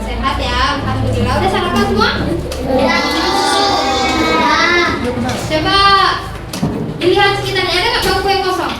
Sehat ya, alhamdulillah. Udah sarapan semua? Coba dilihat sekitarnya, ada nggak bangku yang kosong?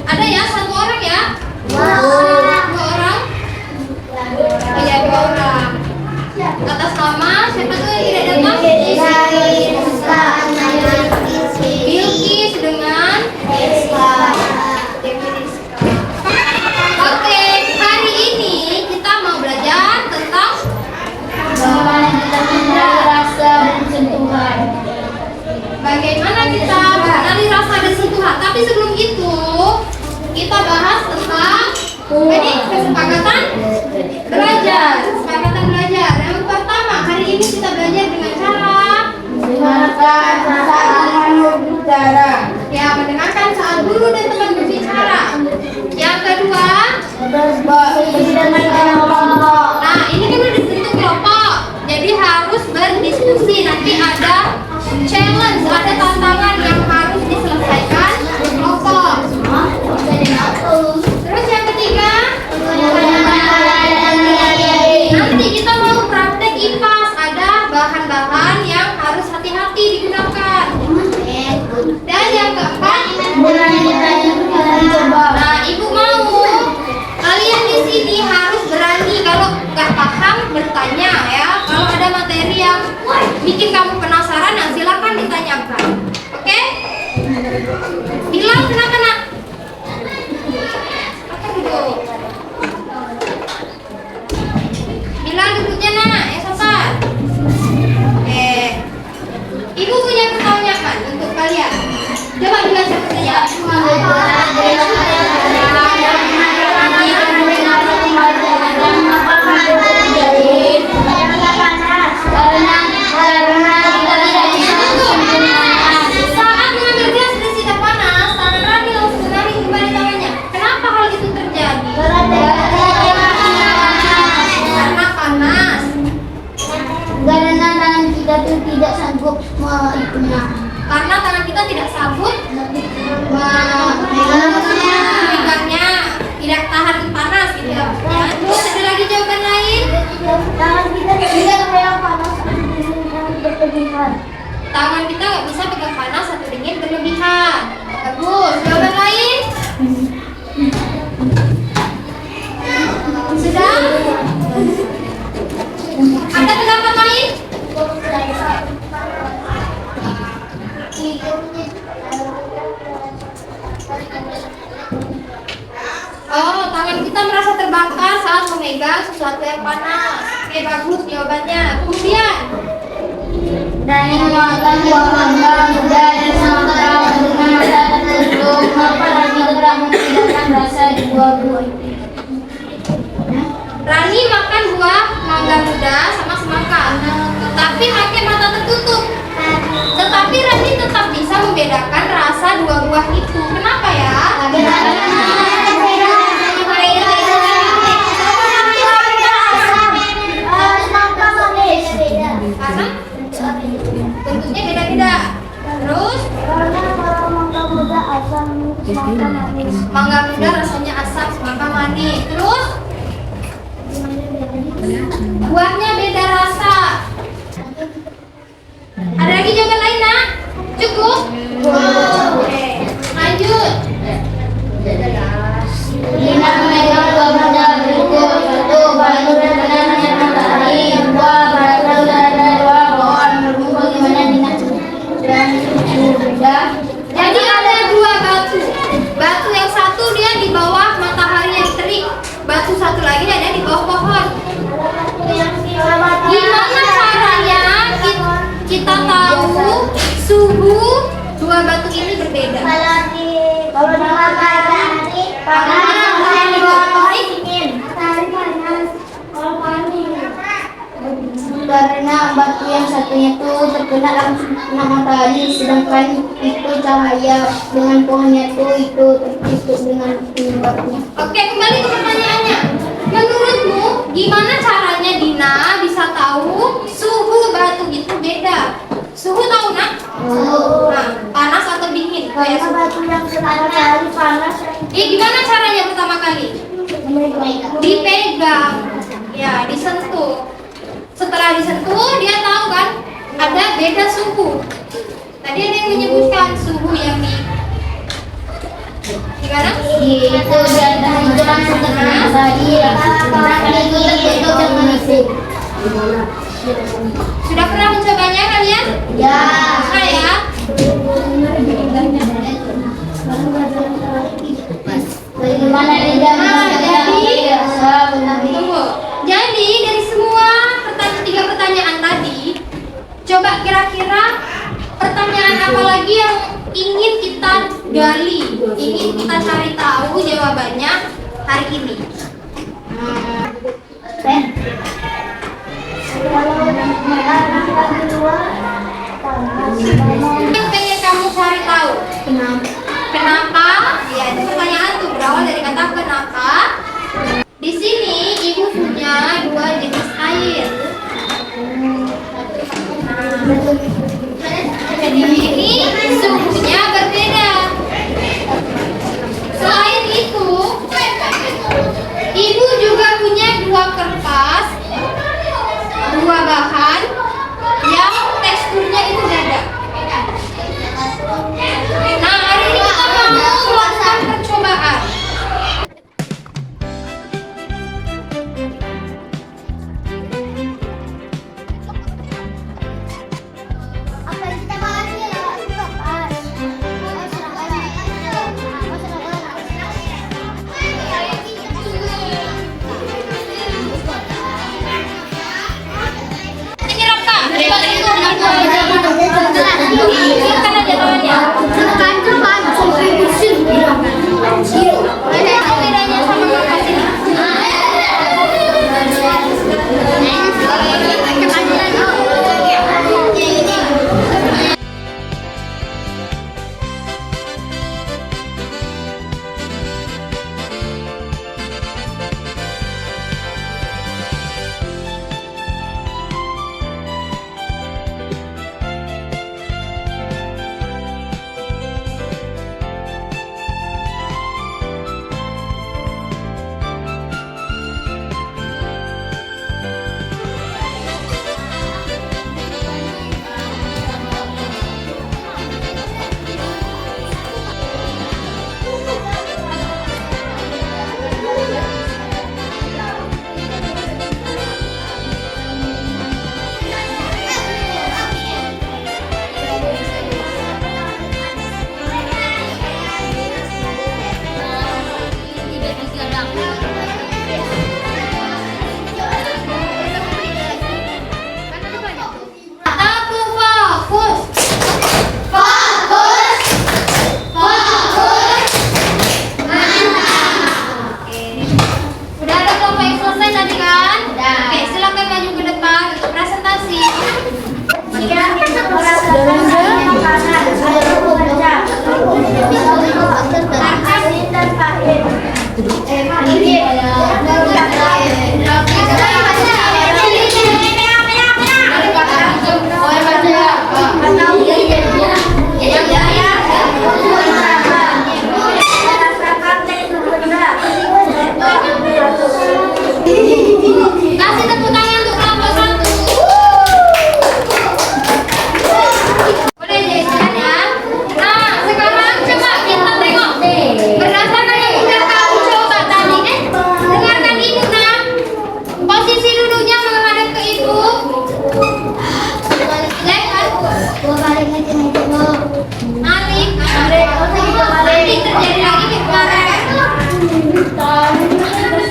Ada ya, satu orang ya? Dua orang? Oh ya, dua orang. Atas nama siapa tuh yang tidak datang? Bilkis dengan Oke, hari ini kita mau belajar tentang rasa dan sentuhan. bagaimana kita mengenali rasa dan sentuhan. Tapi sebelum itu, kita bahas tentang ini kesepakatan belajar. Kesepakatan belajar. Yang pertama, hari ini kita belajar dengan cara Dengarkan saat berbicara. ya mendengarkan saat guru dan teman berbicara. Yang kedua, Berdengarkan kelompok. nah ini kan udah dibentuk kelompok, jadi harus berdiskusi. Nanti ada challenge, ada tantangan yang harus diselesaikan kelompok. Terus yang ketiga, nanti kita mau praktek IPAS, ada bahan-bahan yang harus hati-hati digunakan. Dan yang keempat, nah ibu mau kalian di sini harus berani kalau nggak paham bertanya ya. Kalau ada materi yang bikin kamu penasaran, nah silakan ditanyakan. Oke? Bilang kenapa nak? Apa duduk? Bilang duduknya nak, sabar. Oke. Ibu punya pertanyaan untuk kalian. Coba bilang seperti ya. Saat mengambil gelas dan tidak panas, tangan Rani langsung menarik kembali tangannya. Kenapa hal itu terjadi? Karena panas. Karena tangan kita tuh tidak sanggup mengikutnya. Karena tangan kita tidak sanggup memegangnya, tidak tahan panas gitu ya. Terus ada lagi jawaban lain? Tangan kita tidak kayak panas atau dingin yang berlebihan. Tangan kita nggak bisa pegang panas atau dingin berlebihan. Bagus. Jawaban lain? Sudah? Ada pendapat lain? Oh, tangan kita merasa terbakar saat memegang sesuatu yang panas. Oke, bagus jawabannya. Kemudian, Dan yang makan buah mangga muda dan sementara dengan mata tertutup, apalagi tidak membedakan rasa di buah-buah itu. Rani makan buah mangga muda sama semangka, tapi pakai mata tertutup. Tetapi Rani tetap bisa membedakan rasa dua buah itu. Kenapa ya? Karena bentuknya beda-beda. Terus mangga muda rasanya asam, semangka manis. Terus buahnya beda rasa. Ada lagi jawaban lain nak? Cukup? Oke, lanjut. Dina memegang buah muda berikut satu baru dan benarnya matahari buah berasal dari dua pohon berkumpul di mana Dina dan sudah. Jadi ada dua batu. Batu yang satu dia di bawah matahari yang terik. Batu satu lagi ada di bawah pohon. Gimana caranya kita tahu suhu dua batu ini berbeda? Kalau di matahari panas, di bawah pohon dingin. Karena batu yang satunya itu terkena langsung kena matahari, sedangkan itu cahaya dengan pohonnya itu tertutup dengan penyebabnya. Oke, kembali ke pertanyaannya. Menurutmu gimana caranya Dina bisa tahu suhu batu itu beda? Suhu tahu nak? Nah, panas atau dingin? Kayak suhu. Batu yang kena matahari panas. Gimana caranya pertama setelah disentuh dia tahu kan ada beda suhu. Tadi ada yang menyebutkan suhu yang di mana? Itu dan setengah tadi itu tertutup dengan isi. Sudah pernah mencobanya kalian? Ya. Saya. Bagaimana Tunggu. Jadi dari semua tiga pertanyaan tadi, coba kira-kira pertanyaan apa lagi yang ingin kita gali, ingin kita cari tahu jawabannya hari ini? Yang pengen kamu cari tahu? Kenapa? Ya, itu pertanyaan tuh berawal dari kata kenapa. Di sini ibu punya dua jenis air. Ini suhunya berbeda. Selain itu, ibu juga punya dua kertas, dua bahan yang teksturnya itu beda. Nah, hari ini kita mau melakukan percobaan. Ini Raka, silakan aja tangannya. Ada apa bedanya sama kertas ini? Aku fokus. Fokus. Fokus. Oke. Udah ada kelompok yang selesai tadi kan? Oke, silakan maju ke depan untuk presentasi. Kasih tepuk tangan untuk kelompok satu. Boleh jalan ya. Nah, sekarang coba kita tengok berdasarkan yang udah kamu coba tadi. Dengarkan ibu nak. Posisi duduknya menghadap ke ibu. Lihat. Alik. Nanti terjadi lagi kayak kemarin.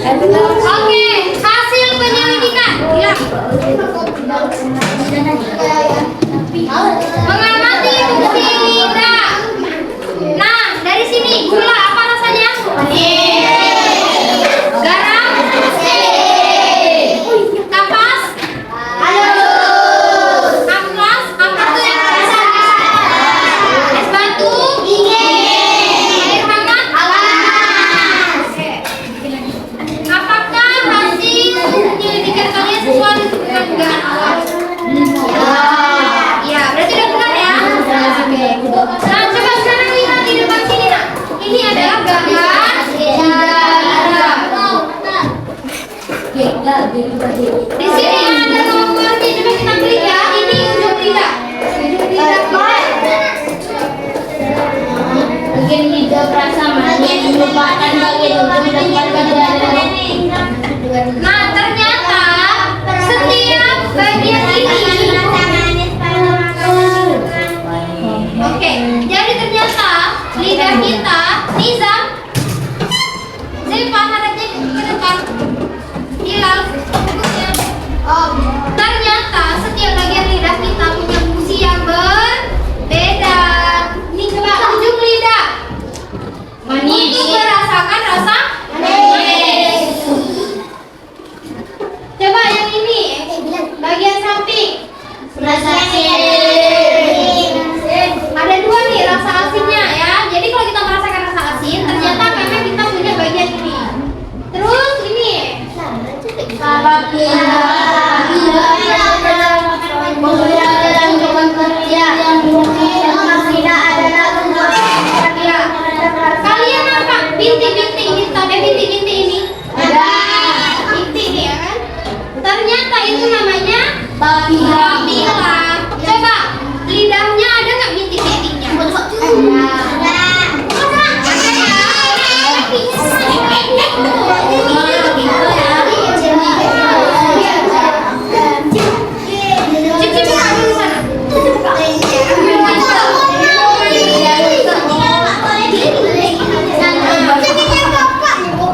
Oke, hasil penyelidikan. Mengamati fungsi lidah. Nah, dari sini gula apa rasanya? Garam? Kapas? Amplas? Apa tuh yang terasa? Es batu? Air hangat? Oke. Apakah hasil penyelidikan kalian sesuai dengan dugaan awal? Ya, berarti udah benar ya? Oke. Nah, coba sekarang lihat di depan sini nak. Ini adalah gambar lidah. Di sini ada nomor merupakan bagian ujung depan pada Nah, ternyata setiap bagian ini. Oke, jadi ternyata lidah kita, Nizam, Zepan harapnya ke depan, Hilal, fokusnya. Ternyata setiap bagian lidah kita punya fungsi yang berbeda. Ini coba ujung lidah manis. untuk merasakan rasa manis. Coba yang ini, bagian samping. Rasa Ada dua nih rasa asinnya ya. Jadi kalau kita merasakan rasa asin, ternyata memang kita punya bagian ini. Terus ini, ya. Kalian nampak bintik-bintik ini, bintik-bintik ini? Bintik nih ya kan? Ternyata itu namanya papila. Coba lidahnya ada nggak bintik-bintiknya?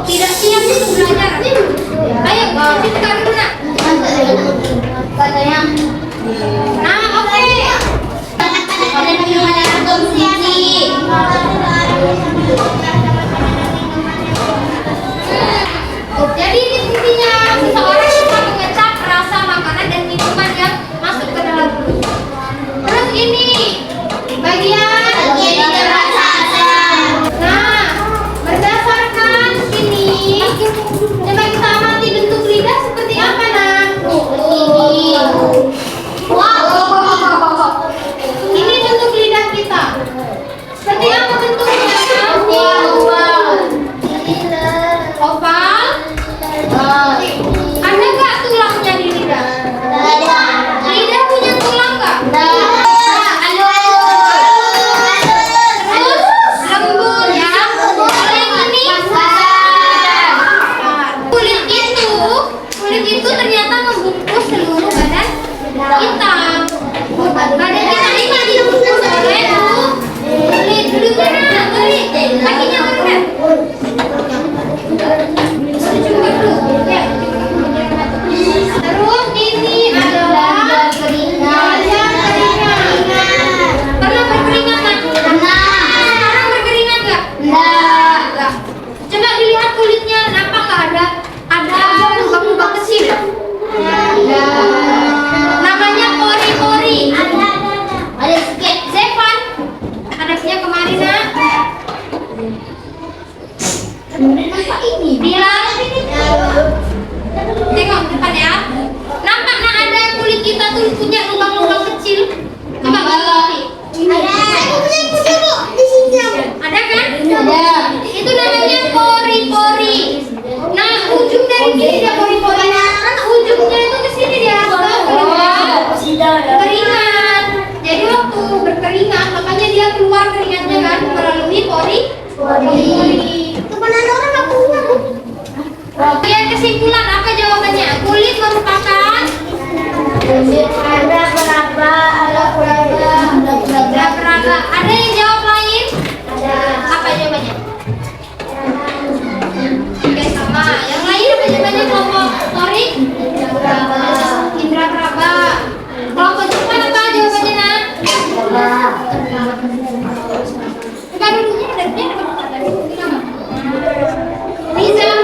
Tidak siap untuk belajar. Ayo, kita dulu nak. Nah, oke. Jadi ini intinya seseorang bisa mengecap rasa makanan dan minuman yang masuk ke dalam mulut. Terus ini bagian Nah, berdasarkan ini, coba kita amati bentuk lidah seperti apa nah? Ini bentuk lidah kita. Seperti apa bentuknya? Oval. Ada nggak tulangnya di lidah? Lidah punya tulang nggak? Terus lembut ya. Kalau yang ini kulit itu ternyata membungkus seluruh badan kita. Badan kita ini dibungkus oleh kulit. Dulu mana? Kulit. Kakinya mana? Coba dulu. Ya. Terus ini adalah wajah keringat. Pernah berkeringat kan? Sekarang berkeringat nggak? Nggak. Coba dilihat kulitnya, nampak nggak ada lubang-lubang kecil? Ada. Namanya pori-pori. Ada sedikit. Zepan, hadapnya kemari nak. Nampak ini. Bilang. Tengok depan ya. Nampak nak ada kulit kita tuh punya lubang-lubang kecil. Coba lihat. Ada kan? Ada. Itu namanya pori-pori. Nah, ujung dari sini dia pori-pori. Ujungnya itu ke sini dia keringat. Jadi waktu berkeringat, makanya dia keluar keringatnya kan melalui pori-pori. Teman orang aku punya. Kemudian kesimpulan apa jawabannya? Kulit merupakan Ada peraga. Ada yang jawab lain? Apa jawabannya? Oke, sama. Yang lain apa jawabannya kelompok Tori? Indra peraga. Kelompok Jepang apa jawabannya nak? Coba dulunya ada Nizam.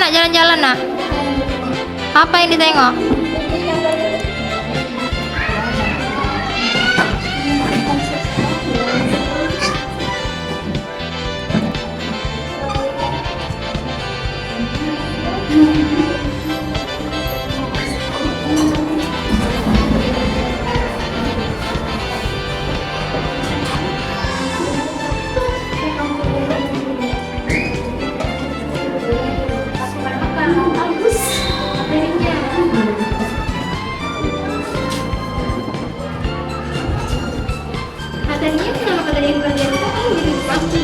nak jalan-jalan nak? Apa yang ditengok? Materinya kenapa materi yang belajar itu kan jadi pasti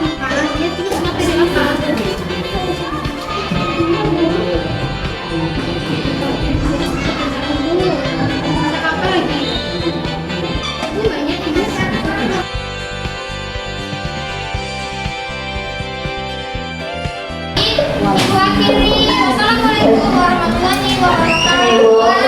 karena dia terus materi apa? Ada apa lagi? Ini banyak ini. Ibu akhiri. Wassalamualaikum warahmatullahi wabarakatuh.